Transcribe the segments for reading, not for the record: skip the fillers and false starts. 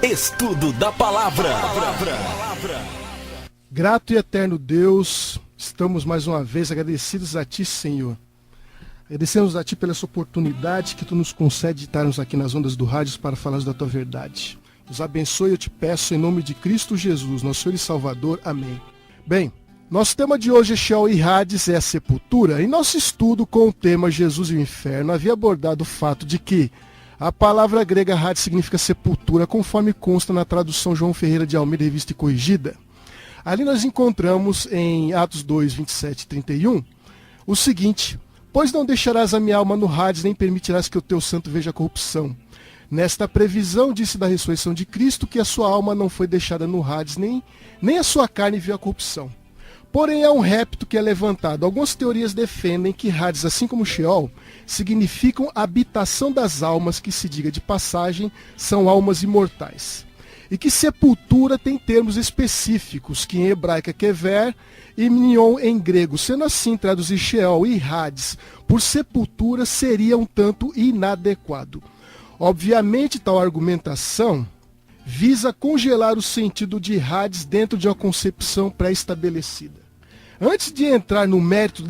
Estudo da Palavra. Grato e eterno Deus, estamos mais uma vez agradecidos a Ti, Senhor. Agradecemos a Ti pela essa oportunidade que Tu nos concede de estarmos aqui nas ondas do rádio para falar da Tua verdade. Nos abençoe, eu te peço, em nome de Cristo Jesus, nosso Senhor e Salvador. Amém. Bem, nosso tema de hoje é Sheol e Hades, é a sepultura. Em nosso estudo com o tema Jesus e o Inferno, havia abordado o fato de que a palavra grega Hades significa sepultura, conforme consta na tradução João Ferreira de Almeida, revista e corrigida. Ali nós encontramos em Atos 2, 27 e 31, o seguinte: pois não deixarás a minha alma no Hades, nem permitirás que o teu santo veja a corrupção. Nesta previsão, disse da ressurreição de Cristo, que a sua alma não foi deixada no Hades, nem a sua carne viu a corrupção. Porém, há um repto que é levantado. Algumas teorias defendem que Hades, assim como Sheol, significam habitação das almas, que, se diga de passagem, são almas imortais. E que sepultura tem termos específicos, que em hebraico é kever e mnion em grego. Sendo assim, traduzir Sheol e Hades por sepultura seria um tanto inadequado. Obviamente, tal argumentação visa congelar o sentido de Hades dentro de uma concepção pré-estabelecida. Antes de entrar no mérito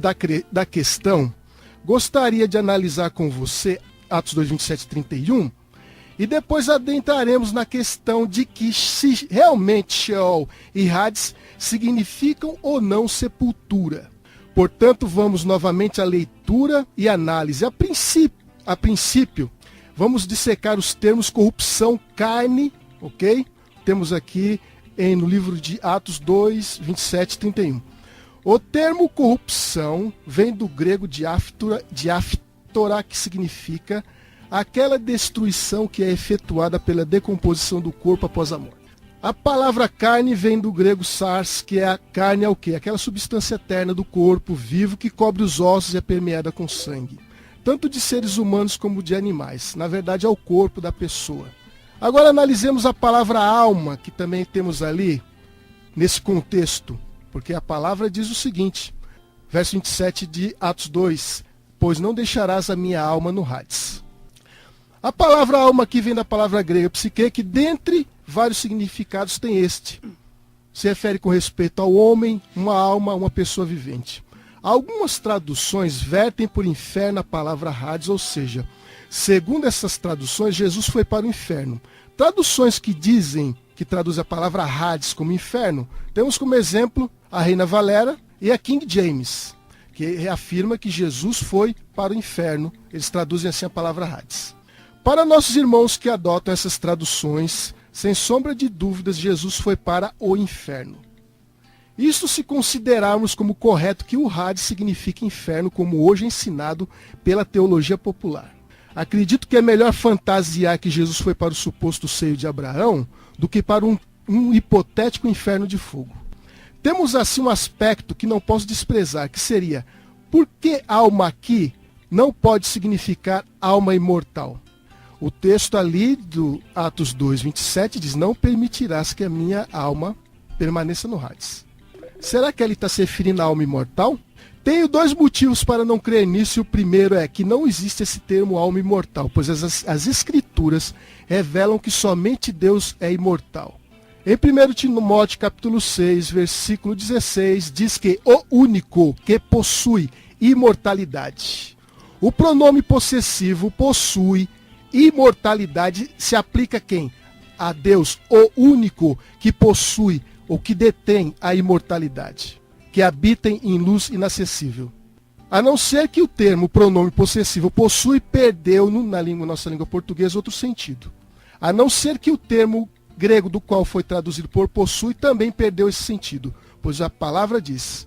da questão, gostaria de analisar com você Atos 2, 27 e 31, e depois adentraremos na questão de que se realmente Sheol e Hades significam ou não sepultura. Portanto, vamos novamente à leitura e análise. A princípio, vamos dissecar os termos corrupção, carne, ok? Temos aqui no livro de Atos 2, 27 e 31. O termo corrupção vem do grego diaphtora, que significa aquela destruição que é efetuada pela decomposição do corpo após a morte. A palavra carne vem do grego sars, que é a carne, é o quê? Aquela substância eterna do corpo vivo que cobre os ossos e é permeada com sangue, tanto de seres humanos como de animais. Na verdade, é o corpo da pessoa. Agora analisemos a palavra alma, que também temos ali, nesse contexto, porque a palavra diz o seguinte, verso 27 de Atos 2, pois não deixarás a minha alma no Hades. A palavra alma aqui vem da palavra grega psique, que dentre vários significados tem este. Se refere com respeito ao homem, uma alma, uma pessoa vivente. Algumas traduções vertem por inferno a palavra Hades, ou seja, segundo essas traduções, Jesus foi para o inferno. Traduções que traduzem a palavra Hades como inferno, temos como exemplo a Reina Valera e a King James, que reafirma que Jesus foi para o inferno. Eles traduzem assim a palavra Hades. Para nossos irmãos que adotam essas traduções, sem sombra de dúvidas, Jesus foi para o inferno. Isto se considerarmos como correto que o Hades significa inferno, como hoje é ensinado pela teologia popular. Acredito que é melhor fantasiar que Jesus foi para o suposto seio de Abraão do que para um hipotético inferno de fogo. Temos assim um aspecto que não posso desprezar, que seria: por que alma aqui não pode significar alma imortal? O texto ali do Atos 2, 27 diz: não permitirás que a minha alma permaneça no Hades. Será que ele está se referindo à alma imortal? Tenho dois motivos para não crer nisso, e o primeiro é que não existe esse termo alma imortal, pois as escrituras revelam que somente Deus é imortal. Em 1 Timóteo capítulo 6, versículo 16, diz que o único que possui imortalidade. O pronome possessivo possui imortalidade se aplica a quem? A Deus, o único que possui ou que detém a imortalidade, que habita em luz inacessível. A não ser que o termo pronome possessivo possui perdeu nossa língua portuguesa outro sentido. A não ser que o termo grego do qual foi traduzido por possui também perdeu esse sentido, pois a palavra diz: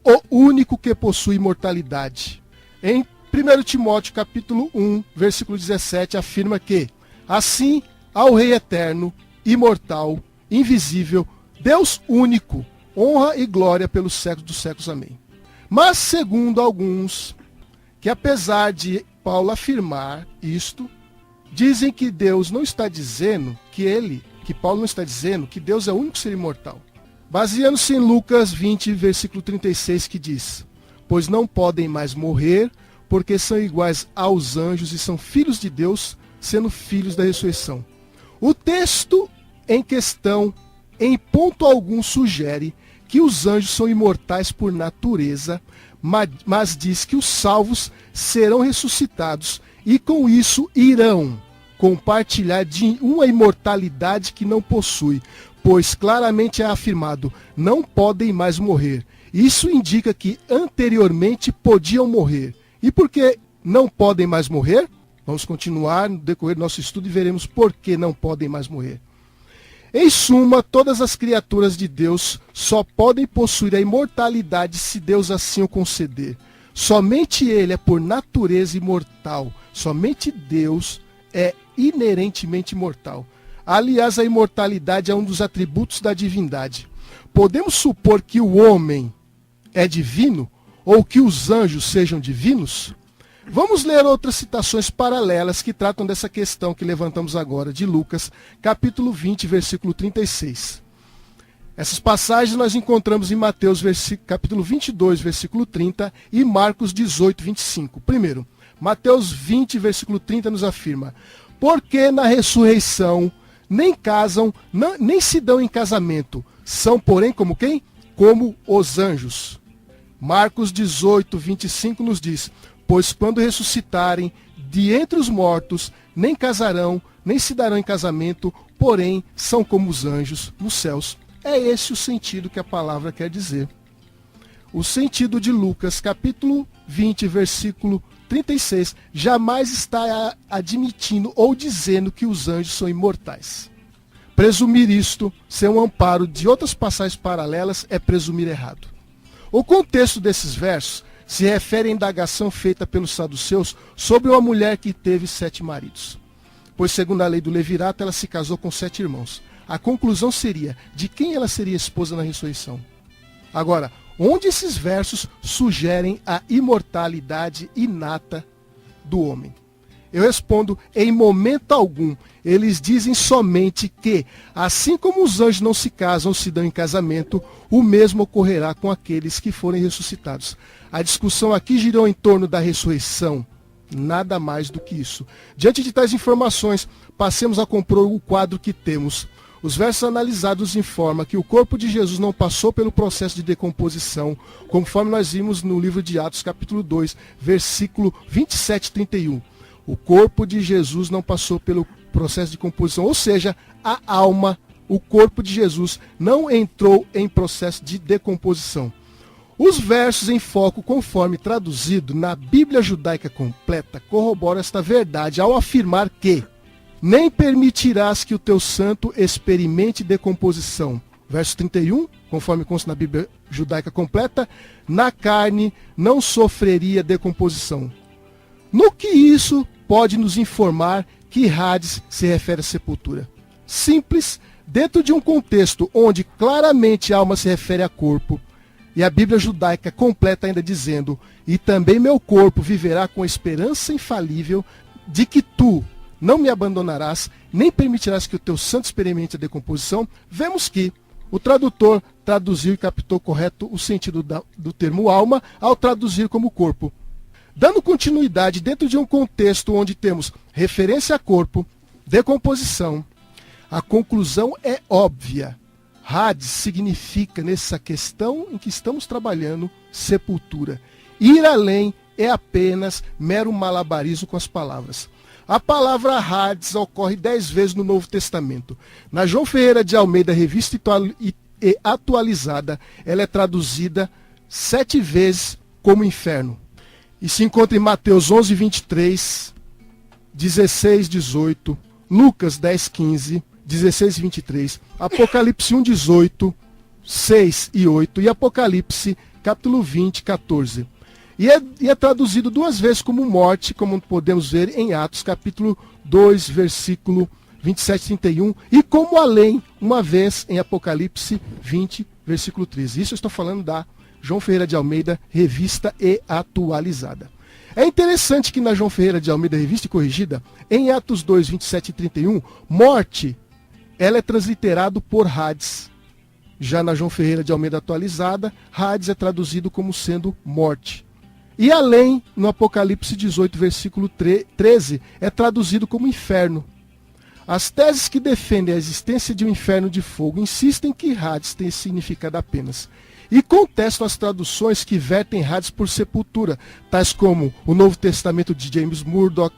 o único que possui imortalidade. Em 1 Timóteo capítulo 1, versículo 17, afirma que assim ao Rei eterno, imortal, invisível, Deus único, honra e glória pelos séculos dos séculos. Amém. Mas segundo alguns, que apesar de Paulo afirmar isto, dizem que Deus não está dizendo que Paulo não está dizendo que Deus é o único ser imortal. Baseando-se em Lucas 20, versículo 36, que diz: pois não podem mais morrer, porque são iguais aos anjos e são filhos de Deus, sendo filhos da ressurreição. O texto em questão, em ponto algum, sugere que os anjos são imortais por natureza, mas diz que os salvos serão ressuscitados e com isso irão compartilhar de uma imortalidade que não possui, pois claramente é afirmado, não podem mais morrer. Isso indica que anteriormente podiam morrer. E por que não podem mais morrer? Vamos continuar no decorrer do nosso estudo e veremos por que não podem mais morrer. Em suma, todas as criaturas de Deus só podem possuir a imortalidade se Deus assim o conceder. Somente Ele é por natureza imortal. Somente Deus é inerentemente imortal. Aliás, a imortalidade é um dos atributos da divindade. Podemos supor que o homem é divino ou que os anjos sejam divinos? Vamos ler outras citações paralelas que tratam dessa questão que levantamos agora, de Lucas, capítulo 20, versículo 36. Essas passagens nós encontramos em Mateus, capítulo 22, versículo 30 e Marcos 18, 25. Primeiro, Mateus 20, versículo 30 nos afirma: porque na ressurreição nem casam, nem se dão em casamento, são, porém, como quem? Como os anjos. Marcos 18, 25 nos diz: pois quando ressuscitarem de entre os mortos, nem casarão, nem se darão em casamento, porém são como os anjos nos céus. É esse o sentido que a palavra quer dizer. O sentido de Lucas, capítulo 20, versículo 36, jamais está admitindo ou dizendo que os anjos são imortais. Presumir isto ser um amparo de outras passagens paralelas é presumir errado. O contexto desses versos se refere à indagação feita pelos saduceus sobre uma mulher que teve 7 maridos. Pois, segundo a lei do levirato, ela se casou com 7 irmãos. A conclusão seria, de quem ela seria esposa na ressurreição? Agora, onde esses versos sugerem a imortalidade inata do homem? Eu respondo, em momento algum. Eles dizem somente que, assim como os anjos não se casam ou se dão em casamento, o mesmo ocorrerá com aqueles que forem ressuscitados. A discussão aqui girou em torno da ressurreição. Nada mais do que isso. Diante de tais informações, passemos a compor o quadro que temos. Os versos analisados informam que o corpo de Jesus não passou pelo processo de decomposição, conforme nós vimos no livro de Atos, capítulo 2, versículo 27 e 31. O corpo de Jesus não passou pelo processo de decomposição, ou seja, a alma, o corpo de Jesus, não entrou em processo de decomposição. Os versos em foco, conforme traduzido na Bíblia Judaica Completa, corroboram esta verdade ao afirmar que nem permitirás que o teu santo experimente decomposição. Verso 31, conforme consta na Bíblia Judaica Completa, na carne não sofreria decomposição. No que isso pode nos informar que Hades se refere à sepultura? Simples, dentro de um contexto onde claramente a alma se refere a corpo, e a Bíblia Judaica Completa ainda dizendo, e também meu corpo viverá com a esperança infalível de que tu não me abandonarás, nem permitirás que o teu santo experimente a decomposição, vemos que o tradutor traduziu e captou correto o sentido do termo alma ao traduzir como corpo. Dando continuidade dentro de um contexto onde temos referência a corpo, decomposição, a conclusão é óbvia. Hades significa, nessa questão em que estamos trabalhando, sepultura. Ir além é apenas mero malabarismo com as palavras. A palavra Hades ocorre 10 vezes no Novo Testamento. Na João Ferreira de Almeida, revista e atualizada, ela é traduzida 7 vezes como inferno. E se encontra em Mateus 11, 23, 16, 18, Lucas 10, 15, 16 e 23, Apocalipse 1, 18, 6 e 8 e Apocalipse capítulo 20, 14. E é traduzido 2 vezes como morte, como podemos ver em Atos capítulo 2, versículo 27 e 31, e como além, uma vez em Apocalipse 20, versículo 13. Isso eu estou falando da João Ferreira de Almeida, revista e atualizada. É interessante que na João Ferreira de Almeida, revista e corrigida, em Atos 2, 27 e 31, morte, ela é transliterado por Hades. Já na João Ferreira de Almeida atualizada, Hades é traduzido como sendo morte. E além, no Apocalipse 18, versículo 13, é traduzido como inferno. As teses que defendem a existência de um inferno de fogo insistem que Hades tem esse significado apenas, e contestam as traduções que vertem Hades por sepultura, tais como o Novo Testamento de James Murdoch,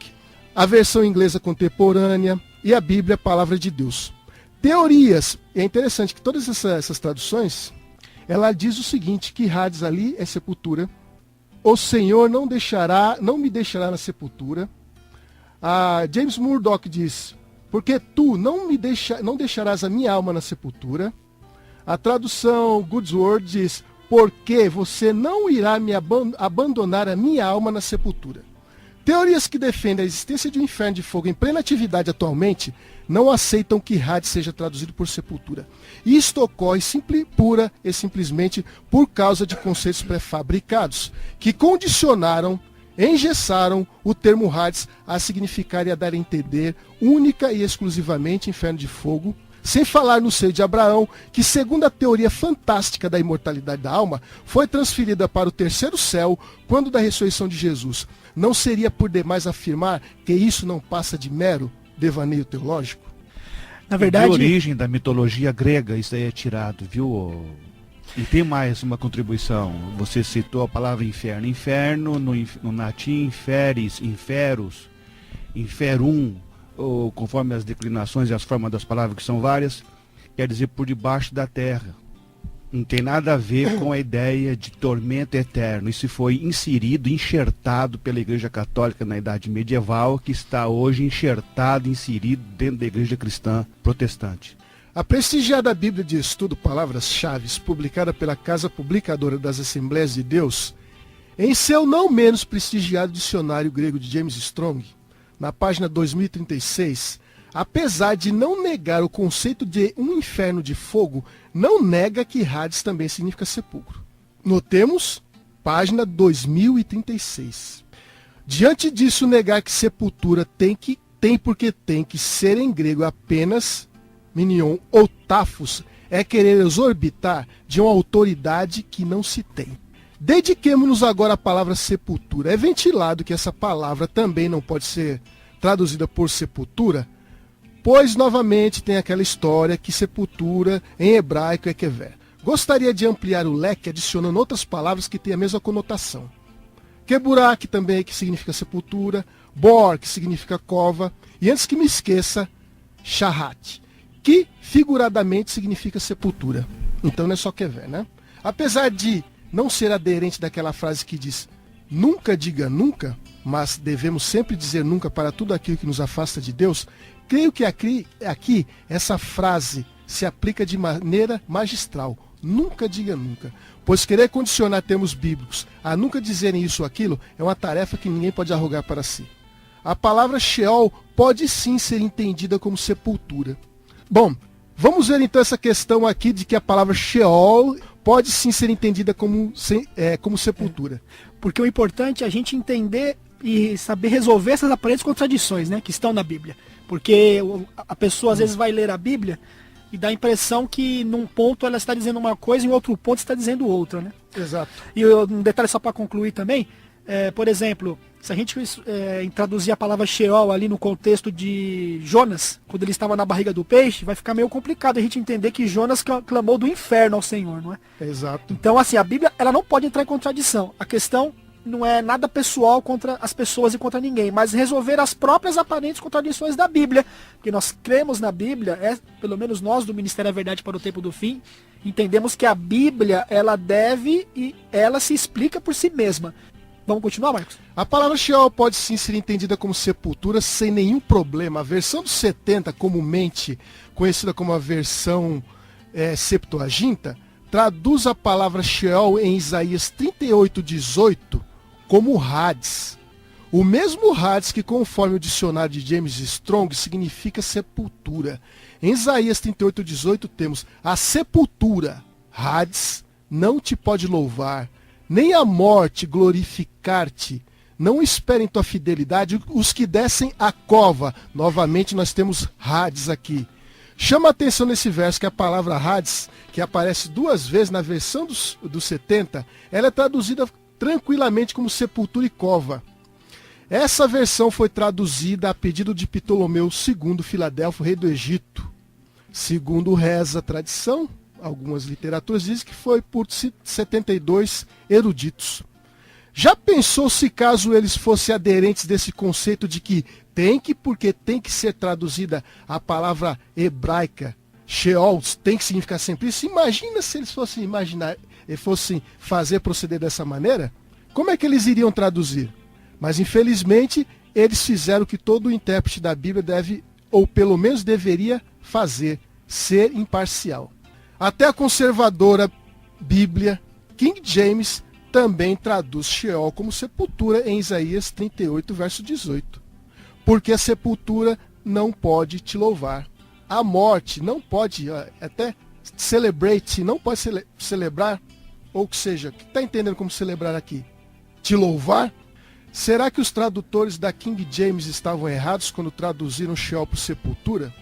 a versão inglesa contemporânea e a Bíblia, a Palavra de Deus. Teorias, é interessante que todas essas traduções, ela diz o seguinte, que Hades ali é sepultura, o Senhor não me deixará na sepultura. A James Murdoch diz, porque tu não deixarás a minha alma na sepultura. A tradução Goodsword diz, porque você não irá me abandonar a minha alma na sepultura. Teorias que defendem a existência de um inferno de fogo em plena atividade atualmente não aceitam que Hades seja traduzido por sepultura. Isto ocorre pura e simplesmente por causa de conceitos pré-fabricados, que condicionaram, engessaram o termo Hades a significar e a dar a entender única e exclusivamente inferno de fogo, sem falar no seio de Abraão, que segundo a teoria fantástica da imortalidade da alma, foi transferida para o terceiro céu quando da ressurreição de Jesus. Não seria por demais afirmar que isso não passa de mero devaneio teológico? Na verdade, de origem da mitologia grega, isso aí é tirado, viu? E tem mais uma contribuição. Você citou a palavra inferno. Inferno, no latim, inferis, inferus, inferum, ou conforme as declinações e as formas das palavras, que são várias, quer dizer por debaixo da terra. Não tem nada a ver com a ideia de tormento eterno. Isso foi enxertado pela Igreja Católica na Idade Medieval, que está hoje inserido dentro da Igreja Cristã Protestante. A prestigiada Bíblia de Estudo Palavras-Chave, publicada pela Casa Publicadora das Assembleias de Deus, em seu não menos prestigiado dicionário grego de James Strong, na página 2036, apesar de não negar o conceito de um inferno de fogo, não nega que Hades também significa sepulcro. Notemos, página 2036. Diante disso, negar que sepultura tem porque tem que ser em grego apenas minion ou tafos é querer exorbitar de uma autoridade que não se tem. Dediquemo-nos agora à palavra sepultura. É ventilado que essa palavra também não pode ser traduzida por sepultura, pois novamente tem aquela história que sepultura em hebraico é kever. Gostaria de ampliar o leque adicionando outras palavras que têm a mesma conotação. Keburá, que também que significa sepultura, bor, que significa cova, e antes que me esqueça, shahat, que figuradamente significa sepultura. Então não é só kever, né? Apesar de não ser aderente daquela frase que diz nunca diga nunca, mas devemos sempre dizer nunca para tudo aquilo que nos afasta de Deus, creio que aqui essa frase se aplica de maneira magistral. Nunca diga nunca. Pois querer condicionar termos bíblicos a nunca dizerem isso ou aquilo é uma tarefa que ninguém pode arrogar para si. A palavra Sheol pode sim ser entendida como sepultura. Bom, vamos ver então essa questão aqui de que a palavra Sheol pode sim ser entendida como sepultura. Porque o importante é a gente entender e saber resolver essas aparentes contradições, né, que estão na Bíblia. Porque a pessoa às vezes vai ler a Bíblia e dá a impressão que num ponto ela está dizendo uma coisa e em outro ponto está dizendo outra, né? Exato. E um detalhe só para concluir também, por exemplo, se a gente traduzir a palavra Sheol ali no contexto de Jonas, quando ele estava na barriga do peixe, vai ficar meio complicado a gente entender que Jonas clamou do inferno ao Senhor, não é? Exato. Então, assim, a Bíblia ela não pode entrar em contradição. A questão não é nada pessoal contra as pessoas e contra ninguém, mas resolver as próprias aparentes contradições da Bíblia. Porque nós cremos na Bíblia, pelo menos nós do Ministério da Verdade para o Tempo do Fim, entendemos que a Bíblia, ela deve e ela se explica por si mesma. Vamos continuar, Marcos? A palavra Sheol pode sim ser entendida como sepultura sem nenhum problema. A versão dos 70, comumente conhecida como a versão Septuaginta, traduz a palavra Sheol em Isaías 38:18 como Hades. O mesmo Hades que, conforme o dicionário de James Strong, significa sepultura. Em Isaías 38:18 temos a sepultura, Hades, não te pode louvar, nem a morte glorificar-te. Não esperem tua fidelidade os que descem a cova. Novamente nós temos Hades aqui. Chama a atenção nesse verso que a palavra Hades, que aparece 2 vezes na versão dos 70, ela é traduzida tranquilamente como sepultura e cova. Essa versão foi traduzida a pedido de Ptolomeu II Filadelfo, rei do Egito. Segundo reza a tradição, algumas literaturas dizem que foi por 72 eruditos. Já pensou se caso eles fossem aderentes desse conceito de que porque tem que ser traduzida a palavra hebraica, Sheol, tem que significar sempre isso? Imagina se eles fossem fazer proceder dessa maneira? Como é que eles iriam traduzir? Mas infelizmente eles fizeram o que todo intérprete da Bíblia deve, ou pelo menos deveria fazer, ser imparcial. Até a conservadora Bíblia, King James, também traduz Sheol como sepultura em Isaías 38, verso 18. Porque a sepultura não pode te louvar. A morte não pode, até celebrate, não pode celebrar, ou que seja, o que está entendendo como celebrar aqui? Te louvar? Será que os tradutores da King James estavam errados quando traduziram Sheol por sepultura?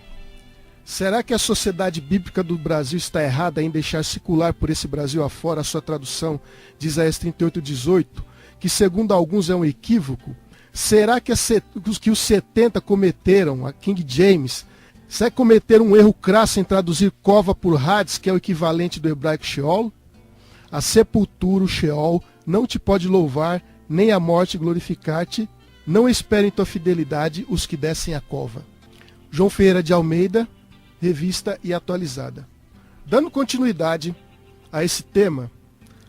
Será que a Sociedade Bíblica do Brasil está errada em deixar circular por esse Brasil afora a sua tradução de Isaías 38, 18, que segundo alguns é um equívoco? Será que os 70 cometeram, a King James, será que cometeram um erro crasso em traduzir cova por Hades, que é o equivalente do hebraico Sheol? A sepultura, o Sheol, não te pode louvar, nem a morte glorificar-te, não esperem tua fidelidade os que descem a cova. João Ferreira de Almeida, Revista e Atualizada. Dando continuidade a esse tema,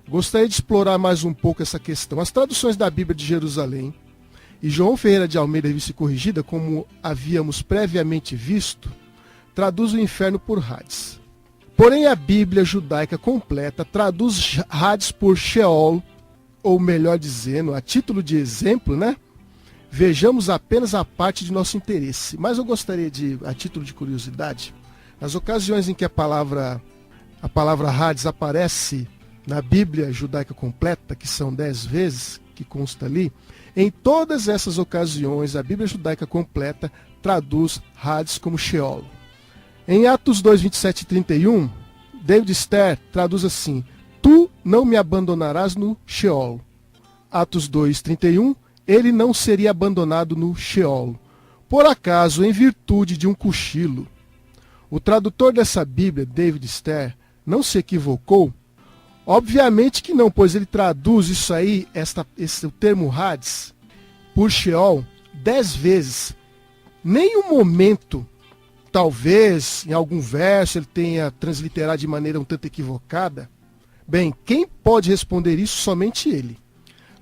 gostaria de explorar mais um pouco essa questão. As traduções da Bíblia de Jerusalém e João Ferreira de Almeida, Revista e Corrigida, como havíamos previamente visto, traduz o inferno por Hades. Porém, a Bíblia judaica completa traduz Hades por Sheol, ou melhor dizendo, a título de exemplo, vejamos apenas a parte de nosso interesse. Mas eu gostaria de, a título de curiosidade, nas ocasiões em que a palavra Hades aparece na Bíblia judaica completa, que são 10 vezes, que consta ali, em todas essas ocasiões a Bíblia judaica completa traduz Hades como Sheol. Em Atos 2, 27 e 31, David Ster traduz assim: Tu não me abandonarás no Sheol. Atos 2, 31, ele não seria abandonado no Sheol, por acaso em virtude de um cochilo. O tradutor dessa Bíblia, David Ster, não se equivocou? Obviamente que não, pois ele traduz isso aí, o termo Hades, por Sheol, 10 vezes. Nenhum momento, talvez, em algum verso, ele tenha transliterado de maneira um tanto equivocada. Bem, quem pode responder isso? Somente ele.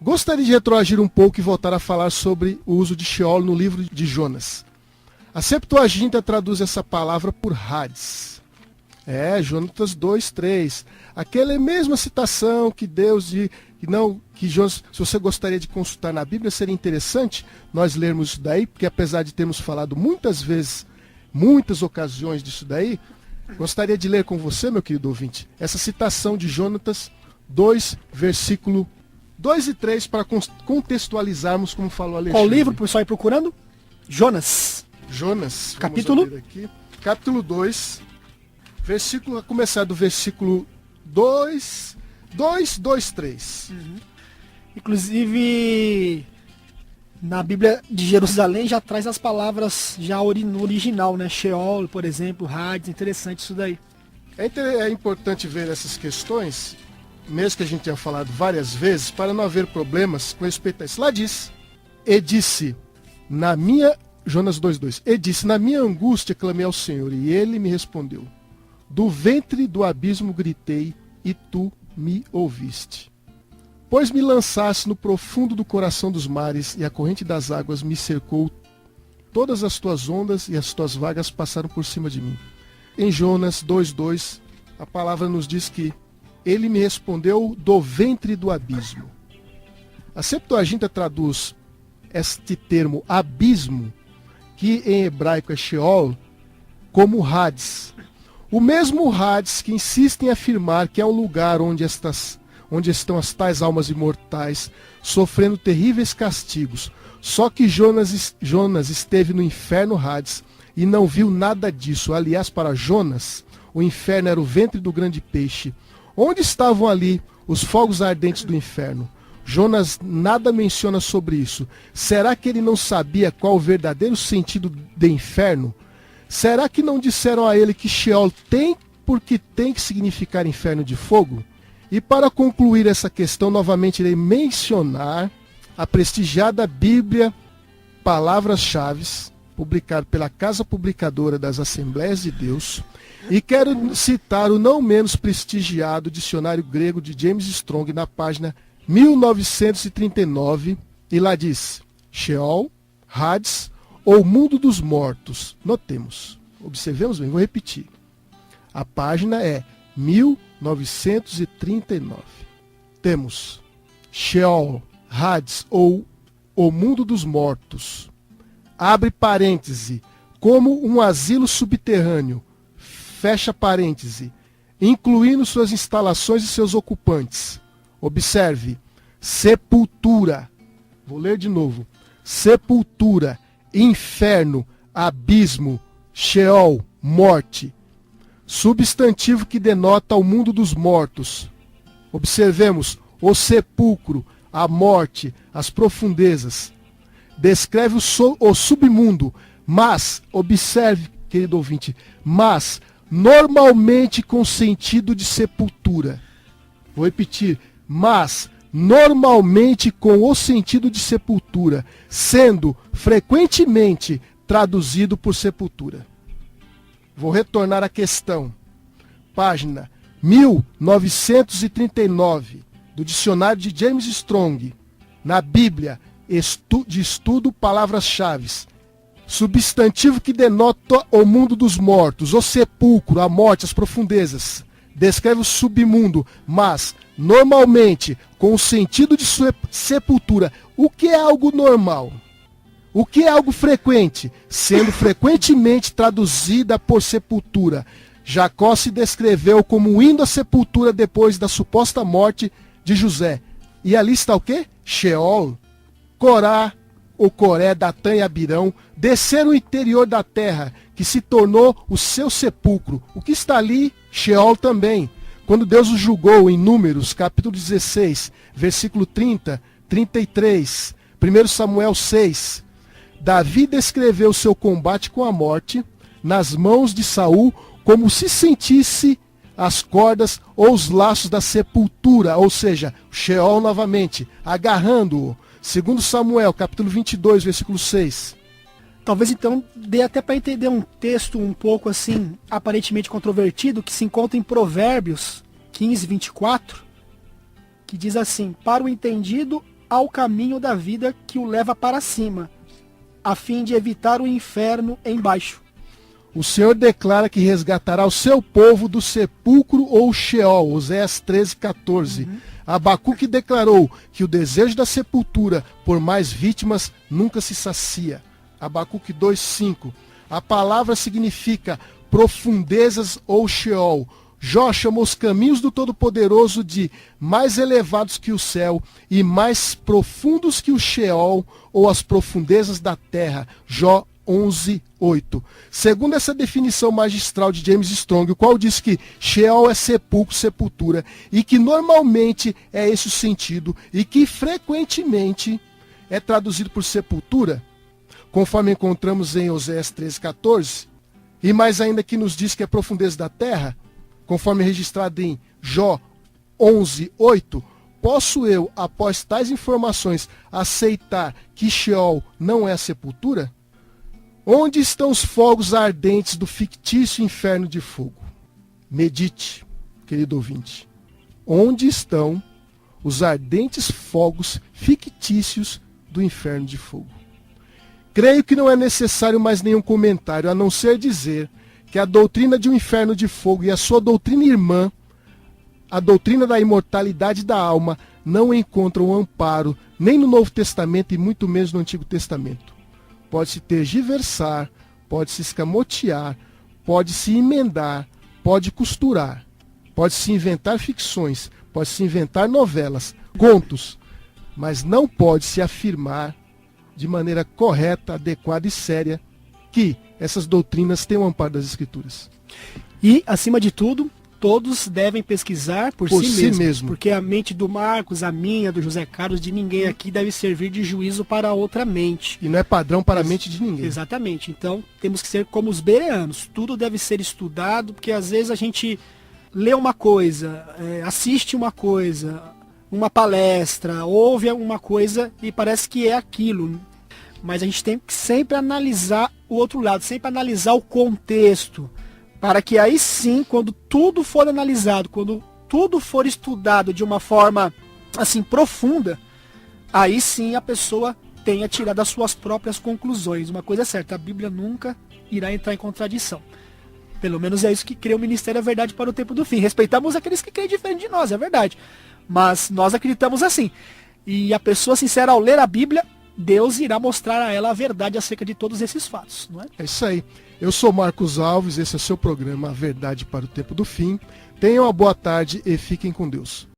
Gostaria de retroagir um pouco e voltar a falar sobre o uso de Sheol no livro de Jonas. A Septuaginta traduz essa palavra por Hades. Jonas 2, 3. Aquela mesma citação que Deus diz, que Jonas, se você gostaria de consultar na Bíblia, seria interessante nós lermos isso daí, porque apesar de termos falado muitas vezes, muitas ocasiões disso daí, gostaria de ler com você, meu querido ouvinte, essa citação de Jonas 2, versículo 2 e 3, para contextualizarmos como falou Alexandre. Qual livro o pessoal ir procurando? Jonas, capítulo? Capítulo 2, versículo, a começar do versículo 2, 3. Inclusive, na Bíblia de Jerusalém já traz as palavras já no original, Sheol, por exemplo, Hades, interessante isso daí. É importante ver essas questões, mesmo que a gente tenha falado várias vezes, para não haver problemas com respeito a isso. Lá diz, Jonas 2:2, e disse, na minha angústia clamei ao Senhor, e ele me respondeu. Do ventre do abismo gritei, e tu me ouviste. Pois me lançaste no profundo do coração dos mares, e a corrente das águas me cercou. Todas as tuas ondas e as tuas vagas passaram por cima de mim. Em Jonas 2:2, a palavra nos diz que ele me respondeu do ventre do abismo. A Septuaginta traduz este termo abismo, que em hebraico é Sheol, como Hades. O mesmo Hades que insiste em afirmar que é um lugar onde estão as tais almas imortais, sofrendo terríveis castigos. Só que Jonas esteve no inferno Hades e não viu nada disso. Aliás, para Jonas, o inferno era o ventre do grande peixe. Onde estavam ali os fogos ardentes do inferno? Jonas nada menciona sobre isso. Será que ele não sabia qual o verdadeiro sentido de inferno? Será que não disseram a ele que Sheol tem porque tem que significar inferno de fogo? E para concluir essa questão, novamente irei mencionar a prestigiada Bíblia Palavras-Chave, publicada pela Casa Publicadora das Assembleias de Deus, e quero citar o não menos prestigiado dicionário grego de James Strong na página 1939, e lá diz: Sheol, Hades, ou mundo dos mortos. Notemos, observemos bem, vou repetir. A página é 1939. Temos Sheol, Hades, ou o mundo dos mortos. Abre parêntese, como um asilo subterrâneo. Fecha parêntese, incluindo suas instalações e seus ocupantes. Observe, sepultura. Vou ler de novo. Sepultura, inferno, abismo, Sheol, morte. Substantivo que denota o mundo dos mortos. Observemos, o sepulcro, a morte, as profundezas. Descreve o submundo, mas, observe, querido ouvinte, mas normalmente com sentido de sepultura. Vou repetir, mas normalmente com o sentido de sepultura, sendo frequentemente traduzido por sepultura. Vou retornar à questão. Página 1939, do dicionário de James Strong, na Bíblia, de estudo Palavras-Chave. Substantivo que denota o mundo dos mortos, o sepulcro, a morte, as profundezas. Descreve o submundo, mas normalmente com o sentido de sepultura. O que é algo normal? O que é algo frequente? Sendo frequentemente traduzida por sepultura. Jacó se descreveu como indo à sepultura depois da suposta morte de José. E ali está o quê? Sheol. Corá, o Coré, Datã e Abirão desceram o interior da terra, que se tornou o seu sepulcro. O que está ali? Sheol também. Quando Deus os julgou em Números, capítulo 16, versículo 30, 33, 1 Samuel 6, Davi descreveu seu combate com a morte nas mãos de Saul como se sentisse as cordas ou os laços da sepultura, ou seja, Sheol novamente, agarrando-o. 2 Samuel, capítulo 22, versículo 6. Talvez então dê até para entender um texto um pouco assim, aparentemente controvertido, que se encontra em Provérbios 15, 24, que diz assim: para o entendido há o caminho da vida que o leva para cima, a fim de evitar o inferno embaixo. O Senhor declara que resgatará o seu povo do sepulcro ou Sheol, Oséias 13, 14. Abacuque declarou que o desejo da sepultura por mais vítimas nunca se sacia. Abacuque 2, 5. A palavra significa profundezas ou Sheol. Jó chamou os caminhos do Todo-Poderoso de mais elevados que o céu e mais profundos que o Sheol ou as profundezas da terra. Jó 11, 8. Segundo essa definição magistral de James Strong, o qual diz que Sheol é sepulcro, sepultura, e que normalmente é esse o sentido, e que frequentemente é traduzido por sepultura, conforme encontramos em Oséias 13, 14, e mais ainda que nos diz que é profundeza da terra, conforme registrado em Jó 11, 8, posso eu, após tais informações, aceitar que Sheol não é a sepultura? Onde estão os fogos ardentes do fictício inferno de fogo? Medite, querido ouvinte. Onde estão os ardentes fogos fictícios do inferno de fogo? Creio que não é necessário mais nenhum comentário, a não ser dizer que a doutrina de um inferno de fogo e a sua doutrina irmã, a doutrina da imortalidade da alma, não encontram amparo nem no Novo Testamento e muito menos no Antigo Testamento. Pode-se tergiversar, pode-se escamotear, pode-se emendar, pode costurar, pode-se inventar ficções, pode-se inventar novelas, contos, mas não pode-se afirmar de maneira correta, adequada e séria que essas doutrinas têm o amparo das Escrituras. E, acima de tudo, Todos devem pesquisar por si mesmo. Porque a mente do Marcos, a minha, do José Carlos, de ninguém aqui deve servir de juízo para outra mente. E não é padrão para a mente de ninguém. Exatamente. Então, temos que ser como os bereanos. Tudo deve ser estudado, porque às vezes a gente lê uma coisa, assiste uma coisa, uma palestra, ouve alguma coisa e parece que é aquilo. Mas a gente tem que sempre analisar o outro lado, sempre analisar o contexto. Para que aí sim, quando tudo for analisado, quando tudo for estudado de uma forma assim profunda, aí sim a pessoa tenha tirado as suas próprias conclusões. Uma coisa é certa, a Bíblia nunca irá entrar em contradição. Pelo menos é isso que crê o Ministério da Verdade para o Tempo do Fim. Respeitamos aqueles que creem diferente de nós, é verdade. Mas nós acreditamos assim. E a pessoa sincera, ao ler a Bíblia, Deus irá mostrar a ela a verdade acerca de todos esses fatos, não é? É isso aí. Eu sou Marcos Alves, esse é o seu programa A Verdade para o Tempo do Fim. Tenham uma boa tarde e fiquem com Deus.